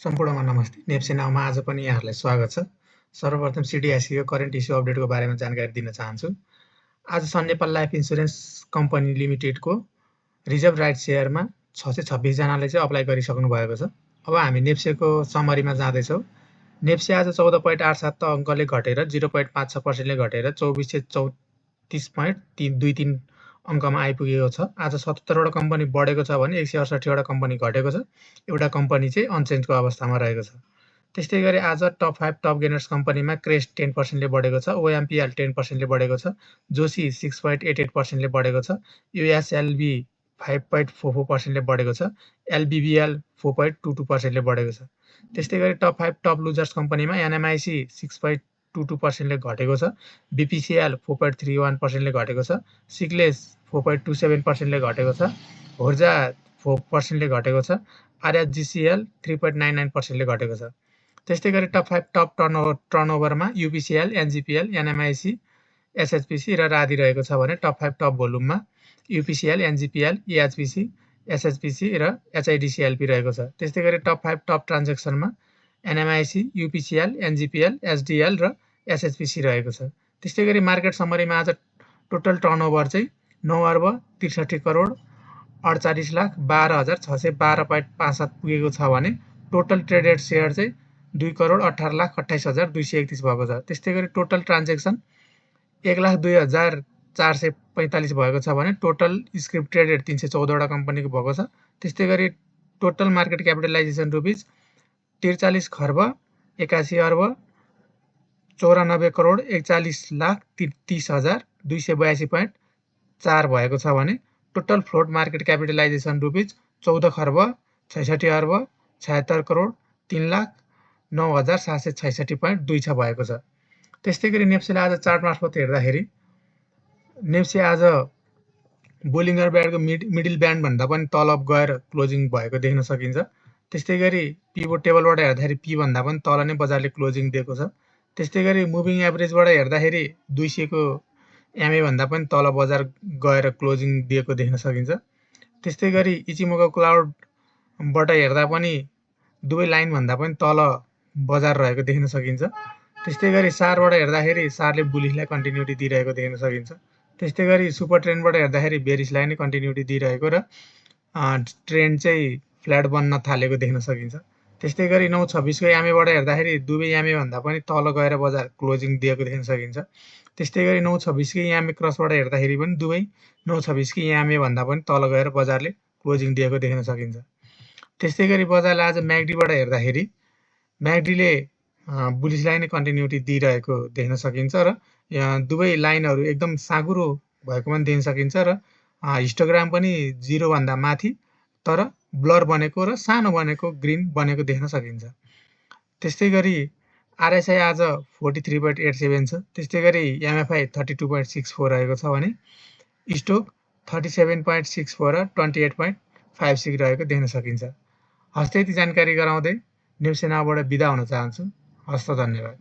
सम्पूर्णमा नमस्ते। नेप्से नाउमा आज पनि यहाँहरूलाई स्वागत छ। सर्वप्रथम सिडिएससीको करेन्ट इस्यु अपडेटको बारेमा जानकारी दिन चाहन्छु। आज Sun Nepal life insurance company लिमिटेडको रिजर्भ राइट सेयरमा 626 जनाले चाहिँ अप्लाई गरिसक्नु भएको छ। अब हामी नेप्सेको समरीमा जाँदैछौँ। नेप्से आज 14.87 अङ्कले घटेर 0.56% घटेर 2434.23 अङ्कमा आइपुगेको छ। आज 77 वटा कम्पनी बढेको छ भने 168 वटा कम्पनी घटेको छ। एउटा कम्पनी चाहिँ अनचेन्जको अवस्थामा रहेको छ। त्यस्तै गरी आज टप 5 टप गेनर्स कम्पनीमा क्रेस्ट 10% ले बढेको छ, ओएमपीएल 10% ले बढेको छ, जोशी 6.88% ले बढेको छ, यूएसएलभी 5.44% ले बढेको छ, एलबीबीएल 4.22% ले बढेको छ। त्यस्तै गरी टप 5 टप लुजर्स कम्पनीमा एनएमआईसी 6.22% ले घटेको छ, बीपीसीएल 4.31% ले घटेको छ, सिक्लेस 4.27% ले घटेको छ, होर्जा 4% ले घटेको छ, आरएचजीसीएल 3.99% ले घटेको छ। त्यस्तै गरी टप 5 टप टर्नओभरमा यूपीसीएल, एनजीपीएल, एनएमआईसी, एसएचपीसी र राधि रहेको छ भने टप 5 टप भोल्युममा यूपीसीएल, एनजीपीएल, ईएचपीसी, एसएचपीसी र एचआईडीसीएलपी रहेको छ। त्यस्तै गरी टप 5 टप ट्रान्ज्याक्सनमा एनएमआईसी, यूपीसीएल, एनजीपीएल, एसडीएल र एसएचपीसी रहेको छ। त्यस्तै गरी मार्केट समरीमा आज टोटल टर्नओभर चाहिँ 9 अर्ब 63 करोड 48,12,612.57 पुगेको छ भने टोटल ट्रेडेड सेयर चाहिँ 2 करोड 18,28,231 भएको छ। त्यस्तै गरी टोटल ट्रान्ज्याक्सन 1,02,445 भएको छ भने टोटल स्क्रिप्ट ट्रेडेड 314 वटा कम्पनीको भएको छ। त्यस्तै गरी टोटल मार्केट क्यापिटलाइजेसन रुपिस 43 खर्ब 81 अर्ब 94 करोड 41,30,282.4 भएको छ भने total float market capitalisation rupees 14 खर्ब 66 अर्ब 76 करोड 3,09,766.2 छ भएको छ। त्यस्तै गरी नेप्सेले आज चार्ट मार्फत हेर्दाखेरि नेप्से आज बोलिङ्गर ब्यान्डको मिडल ब्यान्ड भन्दा पनि तल गएर क्लोजिङ भएको देख्न सकिन्छ। त्यस्तै गरी पिभोट टेबलबाट हेर्दाखेरि पी भन्दा पनि तल नै बजारले क्लोजिङ दिएको छ। त्यस्तै गरी मुभिङ एभरेजबाट हेर्दाखेरि 200 को एमए भन्दा पनि तल बजार गएर क्लोजिङ दिएको देख्न सकिन्छ। त्यस्तै गरी इचिमोको क्लाउडबाट हेर्दा पनि दुवै लाइन भन्दा पनि तल बजार रहेको देख्न सकिन्छ। त्यस्तै गरी सारबाट हेर्दाखेरि सारले बुलिसलाई कन्टिन्युटी दिइरहेको देख्न सकिन्छ। त्यस्तै गरी सुपर ट्रेन्डबाट हेर्दाखेरि बेरिसलाई नै कन्टिन्युटी दिइरहेको र ट्रेन्ड चाहिँ फ्ल्याट बन्न थालेको देख्न सकिन्छ। त्यस्तै गरी 926 को यामेबाट हेर्दाखेरि दुवै यामे भन्दा पनि तल गएर बजार क्लोजिङ दिएको देख्न सकिन्छ। त्यस्तै गरी 926 को यामे क्रसबाट हेर्दाखेरि पनि दुवै 926 को यामे भन्दा पनि तल गएर बजारले क्लोजिङ दिएको देख्न सकिन्छ। त्यस्तै गरी बजारले आज म्याकडीबाट हेर्दाखेरि म्याकडीले बुलिसलाई नै कन्टिन्युटी दिइरहेको देख्न सकिन्छ र दुवै लाइनहरू एकदम साँघुरो भएको पनि देख्न सकिन्छ र हिस्टोग्राम पनि 0 भन्दा माथि तर ब्लर बनेको र सानो बनेको ग्रीन बनेको देख्न सकिन्छ। त्यस्तै गरी आरएसआई आज 43.87 छ। त्यस्तै गरी एमएफआई 32.64 रहेको छ भने स्टोक 37.64 र 28.56 रहेको देख्न सकिन्छ। हस्ते यति जानकारी गराउँदै नेप्से नाउबाट बिदा हुन चाहन्छु। हस्त धन्यवाद।